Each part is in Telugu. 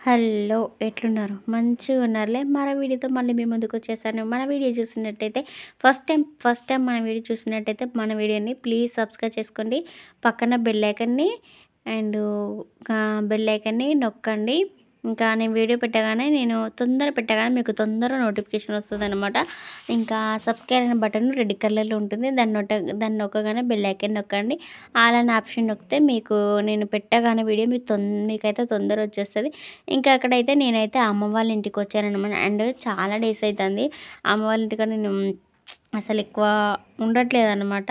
హలో ఎట్లున్నారు? మంచిగా ఉన్నారులే. మన వీడియోతో మళ్ళీ మీ ముందుకు వచ్చేసాను. మన వీడియో చూసినట్టయితే ఫస్ట్ టైం మన వీడియో చూసినట్టయితే మన వీడియోని ప్లీజ్ సబ్స్క్రైబ్ చేసుకోండి. పక్కన అండ్ బెల్ ఐకాన్ని నొక్కండి. ఇంకా నేను వీడియో పెట్టగానే మీకు తొందర నోటిఫికేషన్ వస్తుందన్నమాట. ఇంకా సబ్స్క్రైబ్ అనే బటన్ రెడ్ కలర్లో ఉంటుంది. దాన్ని నొక్కగానే బెల్ ఐకాన్ నొక్కండి. ఆల్ అనే ఆప్షన్ నొక్కితే మీకు నేను పెట్టగానే వీడియో మీకైతే తొందర వచ్చేస్తుంది. ఇంకా అక్కడైతే నేనైతే అమ్మ వాళ్ళ ఇంటికి వచ్చానన్నమాట. అండ్ చాలా డేస్ అవుతుంది అమ్మ వాళ్ళ ఇంటికి నేను అసలు ఎక్కువ ఉండట్లేదు అనమాట.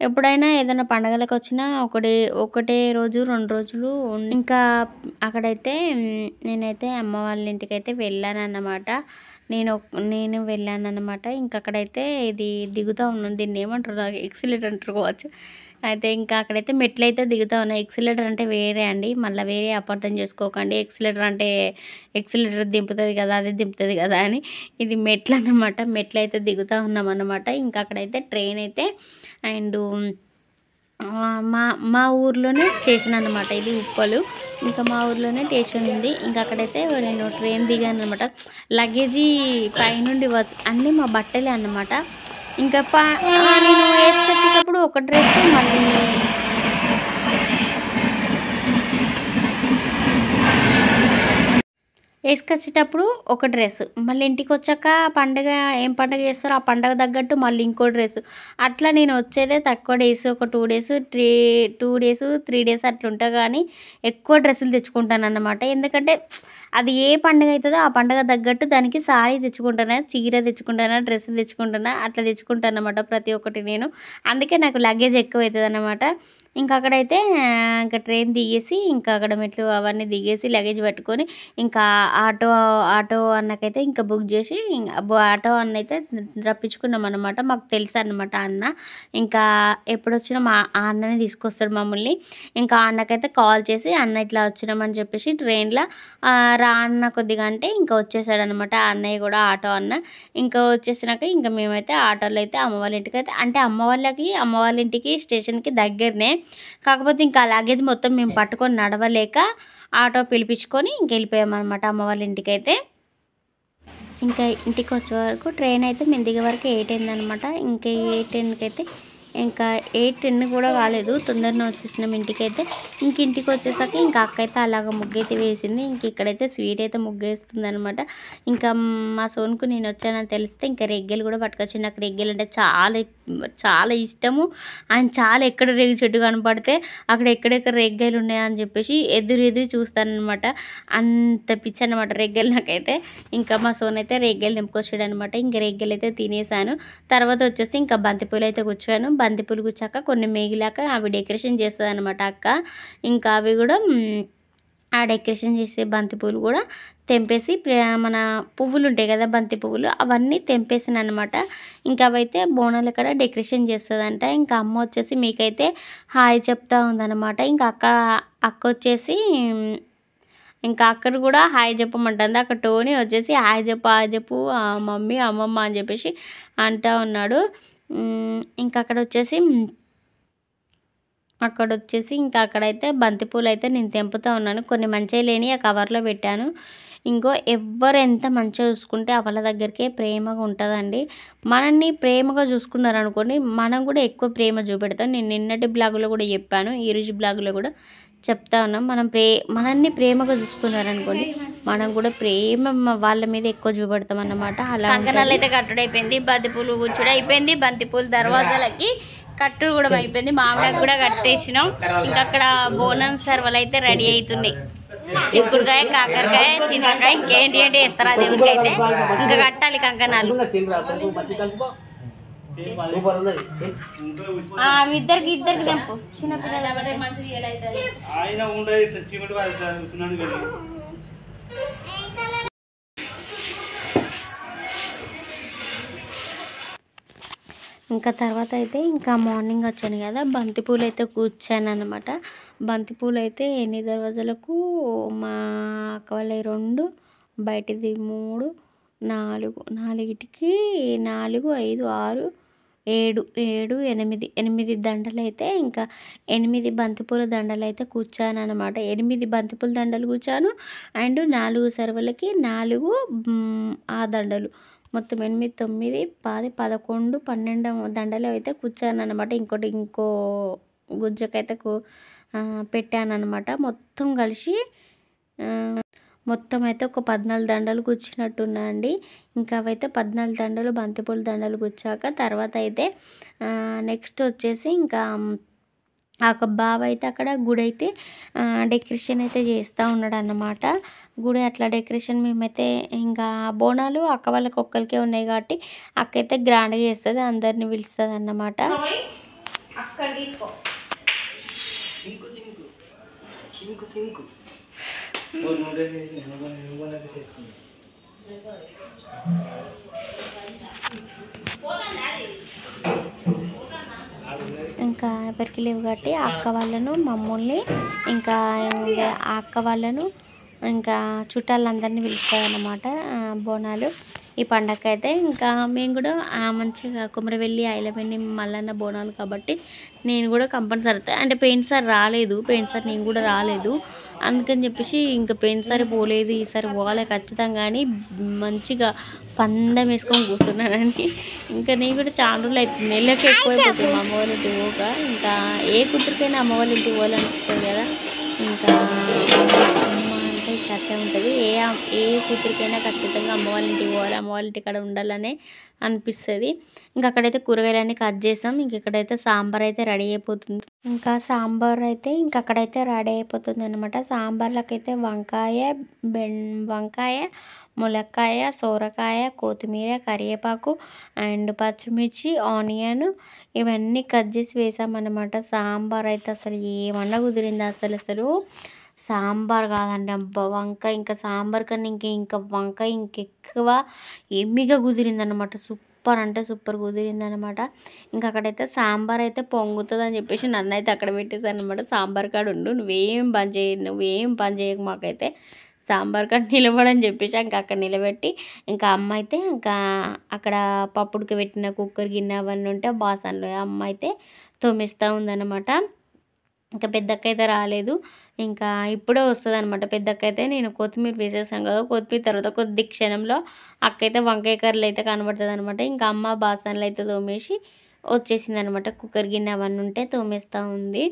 ఎప్పుడైనా ఏదైనా పండగలకు వచ్చినా ఒకటే రోజు 2 రోజులు ఇంకా అక్కడైతే నేనైతే అమ్మ వాళ్ళ ఇంటికి అయితే వెళ్ళానన్నమాట. నేను వెళ్ళానన్నమాట. ఇంకా అక్కడైతే ఇది దిగుతూ ఉన్నాను. దీన్ని ఏమంటారు, ఎక్సిలేటర్ అంటారు కావచ్చు. అయితే ఇంకా అక్కడైతే మెట్లు అయితే దిగుతూ ఉన్నాయి. ఎక్సిలేటర్ అంటే వేరే అండి, మళ్ళీ వేరే అపార్థం చేసుకోకండి. ఎక్సిలేటర్ అంటే ఎక్సిలేటర్ దింపుతుంది కదా, అది దింపుతుంది కదా అని. ఇది మెట్లు అన్నమాట. మెట్లు అయితే దిగుతూ ఉన్నాం అన్నమాట. ఇంకా అక్కడైతే ట్రైన్ అయితే అండ్ మా ఊర్లోనే స్టేషన్ అన్నమాట. ఇది ఉప్పలు. ఇంకా మా ఊర్లోనే స్టేషన్ ఉంది. ఇంకా అక్కడైతే నేను ట్రైన్ దిగాను అనమాట. లగేజీ పైనుండి అన్నీ మా బట్టలే అన్నమాట. ఇంకా నేను వేసుకొచ్చేటప్పుడు ఒక డ్రెస్, మళ్ళీ వేసుకొచ్చేటప్పుడు ఒక డ్రెస్, మళ్ళీ ఇంటికి వచ్చాక ఏం పండగ చేస్తారో ఆ పండగ తగ్గట్టు మళ్ళీ ఇంకో డ్రెస్. అట్లా నేను వచ్చేదే తక్కువ డేస్, ఒక 2 డేస్ 3 డేస్ అట్లా ఉంటా. కానీ ఎక్కువ డ్రెస్సులు తెచ్చుకుంటాను అన్నమాట. ఎందుకంటే అది ఏ పండుగ అవుతుందో ఆ పండుగ తగ్గట్టు దానికి సారీ తెచ్చుకుంటానా, చీర తెచ్చుకుంటానా, డ్రెస్ తెచ్చుకుంటానా, అట్లా తెచ్చుకుంటాను అన్నమాట ప్రతి ఒక్కటి నేను. అందుకే నాకు లగేజ్ ఎక్కువ అవుతుంది అన్నమాట. ఇంకా అక్కడైతే ఇంకా ట్రైన్ దిగేసి ఇంకా అక్కడ మెట్లు అవన్నీ దిగేసి లగేజ్ పట్టుకొని ఇంకా ఆటో అన్నకైతే ఇంకా బుక్ చేసి ఆటో అన్న అయితే రప్పించుకున్నాం అనమాట. మాకు తెలుసు అనమాట అన్న. ఇంకా ఎప్పుడు వచ్చినా ఆ అన్ననే తీసుకొస్తాడు మమ్మల్ని. ఇంకా ఆ అన్నకైతే కాల్ చేసి అన్న ఇట్లా వచ్చినామని చెప్పేసి ట్రైన్లో రా అన్న కొద్దిగా అంటే ఇంకా వచ్చేసాడు అనమాట. ఆ అన్నయ్య కూడా ఆటో అన్న. ఇంకా వచ్చేసినాక ఇంకా మేమైతే ఆటోలో అయితే అమ్మ వాళ్ళ ఇంటికి అయితే, అంటే అమ్మ వాళ్ళ ఇంటికి స్టేషన్కి దగ్గరనే. కాకపోతే ఇంకా లగేజ్ మొత్తం మేము పట్టుకొని నడవలేక ఆటో పిలిపించుకొని ఇంక వెళ్ళిపోయామన్నమాట అమ్మ వాళ్ళ ఇంటికి అయితే. ఇంకా ఇంటికి వచ్చే వరకు ట్రైన్ అయితే మేము దిగే వరకు 8 అయిందనమాట. ఇంకా 8:10కి అయితే ఇంకా 8:10 కూడా కాలేదు, తొందరనే వచ్చేసినాం ఇంటికైతే. ఇంటికి వచ్చేసాక ఇంకా అక్క అయితే అలాగ ముగ్గు అయితే వేసింది. ఇక్కడైతే స్వీట్ అయితే ముగ్గు వేస్తుంది అనమాట. ఇంకా మా సోన్కు నేను వచ్చానని తెలిస్తే ఇంకా రెగ్గెలు కూడా పట్టుకొచ్చి, నాకు రెగ్గెలు అంటే చాలా చాలా ఇష్టము. ఆయన చాలా ఎక్కడ రేగి చెట్టు కనపడితే అక్కడ ఎక్కడెక్కడ రెగ్గెలు ఉన్నాయని చెప్పేసి ఎదురు చూస్తానమాట. అంత పిచ్చి అనమాట రెగ్గెలు నాకైతే. ఇంకా మా సోన్ అయితే రెగ్గెలు నింపుకొచ్చాడు అనమాట. ఇంకా రెగ్గెలు అయితే తినేసాను. తర్వాత వచ్చేసి ఇంకా బంతిపూలు అయితే కూర్చోను. బంతిపూలు కూర్చాక కొన్ని మేగిలాక అవి డెకరేషన్ చేస్తుంది అనమాట అక్క. ఇంకా అవి కూడా ఆ డెకరేషన్ చేసే బంతిపూలు కూడా తెంపేసి మన పువ్వులు ఉంటాయి కదా, బంతి పువ్వులు, అవన్నీ తెంపేసాను అనమాట. ఇంకా అవైతే బోనాలు ఇక్కడ డెకరేషన్ చేస్తుందంట. ఇంకా అమ్మ వచ్చేసి మీకైతే హాయ్ చెప్తా ఉందన్నమాట. ఇంకా అక్క వచ్చేసి ఇంకా అక్కడ కూడా హాయ్ చెప్పమంటుంది. అక్కడ టోనీ వచ్చేసి హాయ్ చెప్పు మమ్మీ అమ్మమ్మ అని చెప్పేసి అంటూ ఉన్నాడు. ఇంకా అక్కడ వచ్చేసి ఇంకా అక్కడైతే బంతిపూలు అయితే నేను తెంపుతూ ఉన్నాను. కొన్ని మంచిగా లేని ఆ కవర్లో పెట్టాను. ఎవ్వరు ఎంత మంచిగా చూసుకుంటే వాళ్ళ దగ్గరికే ప్రేమగా ఉంటుందండి. మనల్ని ప్రేమగా చూసుకున్నారనుకోండి, మనం కూడా ఎక్కువ ప్రేమ చూపెడతాం. నేను నిన్నటి బ్లాగులో కూడా చెప్పాను, ఈరోజు బ్లాగులో కూడా చెప్తా ఉన్నాం. మనల్ని ప్రేమగా చూసుకున్నారనుకోండి, మనం కూడా ప్రేమ వాళ్ళ మీద ఎక్కువ చూపెడతాం అన్నమాట. అలా కంకణాలు అయితే కట్టుడైపోయింది, బంతిపూలు కూర్చుడు అయిపోయింది, బంతిపూలు దర్వాజాలకి కట్టుడు కూడా అయిపోయింది, మామిడికి కూడా కట్టేసినాం. ఇంకా అక్కడ బోనం సర్వలు అయితే రెడీ అవుతున్నాయి. చిక్కుడుకాయ, కాకరకాయ, చింతకాయ, ఇంకేంటి వేస్తారా దేవుడికి అయితే. ఇంకా కట్టాలి కంకణాలు. ఇద్దరికి తెంపు, చిన్నపిల్లలు ఇంకా తర్వాత అయితే ఇంకా మార్నింగ్ వచ్చాను కదా, బంతిపూలు అయితే కూర్చాను అనమాట. బంతిపూలు అయితే ఎన్ని దర్వాజాలకు, మా అక్క వాళ్ళ 2, బయటిది 3, 4, 4కి 4, 5, 6, ఎనిమిది దండలు అయితే ఇంకా 8 బంతిపూల దండలు అయితే కూర్చాను అనమాట. 8 బంతిపూల దండలు కూర్చాను అండ్ 4 సరువులకి 4 ఆ దండలు మొత్తం 8, 9, 10, 11, 12 దండలు అయితే కూర్చాను అనమాట. ఇంకో గుజ్జకైతే పెట్టాను అనమాట. మొత్తం కలిసి మొత్తం అయితే ఒక 14 దండలు కూర్చున్నట్టున్నా అండి. ఇంకా అవైతే 14 దండలు బంతిపూల దండలు కూర్చాక తర్వాత అయితే నెక్స్ట్ వచ్చేసి ఇంకా ఒక బావ అయితే అక్కడ గుడి అయితే డెకరేషన్ అయితే చేస్తూ ఉన్నాడు అన్నమాట. గుడి అట్లా డెకరేషన్ మేమైతే ఇంకా బోనాలు అక్క వాళ్ళకి ఒక్కరికే ఉన్నాయి కాబట్టి అక్క అయితే గ్రాండ్గా చేస్తుంది, అందరిని పిలుస్తుంది అన్నమాట. అక్కడ తీసుకో ఇంకా ఎవరికి లేవు కాబట్టి అక్క వాళ్ళను మమ్మల్ని ఇంకా ఆ అక్క వాళ్ళను ఇంకా చుట్టాలందరినీ పిలుస్తుంది అన్నమాట బోనాలు ఈ పండగ అయితే. ఇంకా మేము కూడా మంచిగా కుమరవెల్లి ఐలవెల్లి మల్లన్న బోనాలు కాబట్టి నేను కూడా కంపల్సరీ అంటే పెయింట్ సార్ రాలేదు, నేను కూడా రాలేదు అందుకని చెప్పేసి ఇంకా పెయింట్ సార్ పోలేదు, ఈసారి పోవాలి ఖచ్చితంగా అని మంచిగా పందెం వేసుకొని కూర్చున్నానని. ఇంకా నేను కూడా చాలా రోజులు అవుతుంది, నెలకి ఎక్కువైపోతుంది మా అమ్మ వాళ్ళ ఇంటికి పోక. ఇంకా ఏ కూతురికైనా అమ్మ వాళ్ళ ఇంటికి పోవాలనిపిస్తుంది కదా. ఇంకా అమ్మ అంటే అట్టే ఉంటుంది, ఏ కూతురికైనా ఖచ్చితంగా అమ్మ వాళ్ళ ఇంటికి పోవాలి, అమ్మ వాళ్ళ ఇంటి కాడ ఉండాలనే అనిపిస్తుంది. ఇంకా అక్కడైతే కూరగాయలన్నీ కట్ చేసాం. ఇంక ఇక్కడైతే సాంబార్ అయితే రెడీ అయిపోతుంది. ఇంకా సాంబార్ అయితే ఇంకా అక్కడైతే రెడీ అయిపోతుంది అనమాట. సాంబార్లకైతే వంకాయ, ములక్కాయ, సోరకాయ, కొత్తిమీర, కరివేపాకు అండ్ పచ్చిమిర్చి, ఆనియన్ ఇవన్నీ కట్ చేసి వేసామన్నమాట. సాంబార్ అయితే అసలు ఏమన్నా కుదిరింది అసలు సాంబార్ కాదండి అబ్బా, వంకాయ ఇంకా సాంబార్ కన్నా ఇంకా వంకాయ ఇంకెక్కువ ఎమ్మిగా కుదిరిందనమాట. సూపర్ అంటే సూపర్ కుదిరిందనమాట. ఇంకా అక్కడైతే సాంబార్ అయితే పొంగుతుంది అని చెప్పేసి నన్ను అయితే అక్కడ పెట్టేశాను అనమాట. సాంబార్ కాడ ఉండు, నువ్వేం పని చేయకు మాకైతే సాంబార్ కాడ నిలబడని చెప్పేసి ఇంకా అక్కడ నిలబెట్టి ఇంకా అమ్మ అయితే ఇంకా అక్కడ పప్పుడికి పెట్టిన కుక్కర్ గిన్నె అవన్నీ ఉంటే బాసన్లు అమ్మ అయితే తోమిస్తూ ఉందన్నమాట. ఇంకా పెద్దక్క అయితే రాలేదు, ఇంకా ఇప్పుడే వస్తుంది అనమాట పెద్దక్క అయితే. నేను కొత్తిమీర వేసేసాను కదా, కొత్తిమీర తర్వాత కొద్ది క్షణంలో అక్క అయితే వంకాయ కర్రలు అయితే కనబడుతుంది అనమాట. ఇంకా అమ్మ బాసన్లు అయితే తోమేసి వచ్చేసింది అనమాట. కుక్కర్ గిన్నె అవన్నీ ఉంటే తోమేస్తూ ఉంది.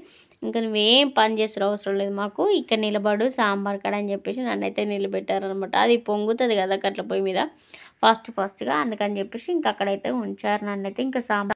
ఇంకా నువ్వేం పని చేస్తారు అవసరం లేదు మాకు, ఇక్కడ నిలబడు సాంబార్ కాడ అని చెప్పేసి నన్ను అయితే నిలబెట్టారనమాట. అది పొంగుతుంది కదా కట్ల పొయ్యి మీద ఫాస్ట్గా, అందుకని చెప్పేసి ఇంకా అక్కడైతే ఉంచారు నన్ను అయితే. ఇంకా సాంబార్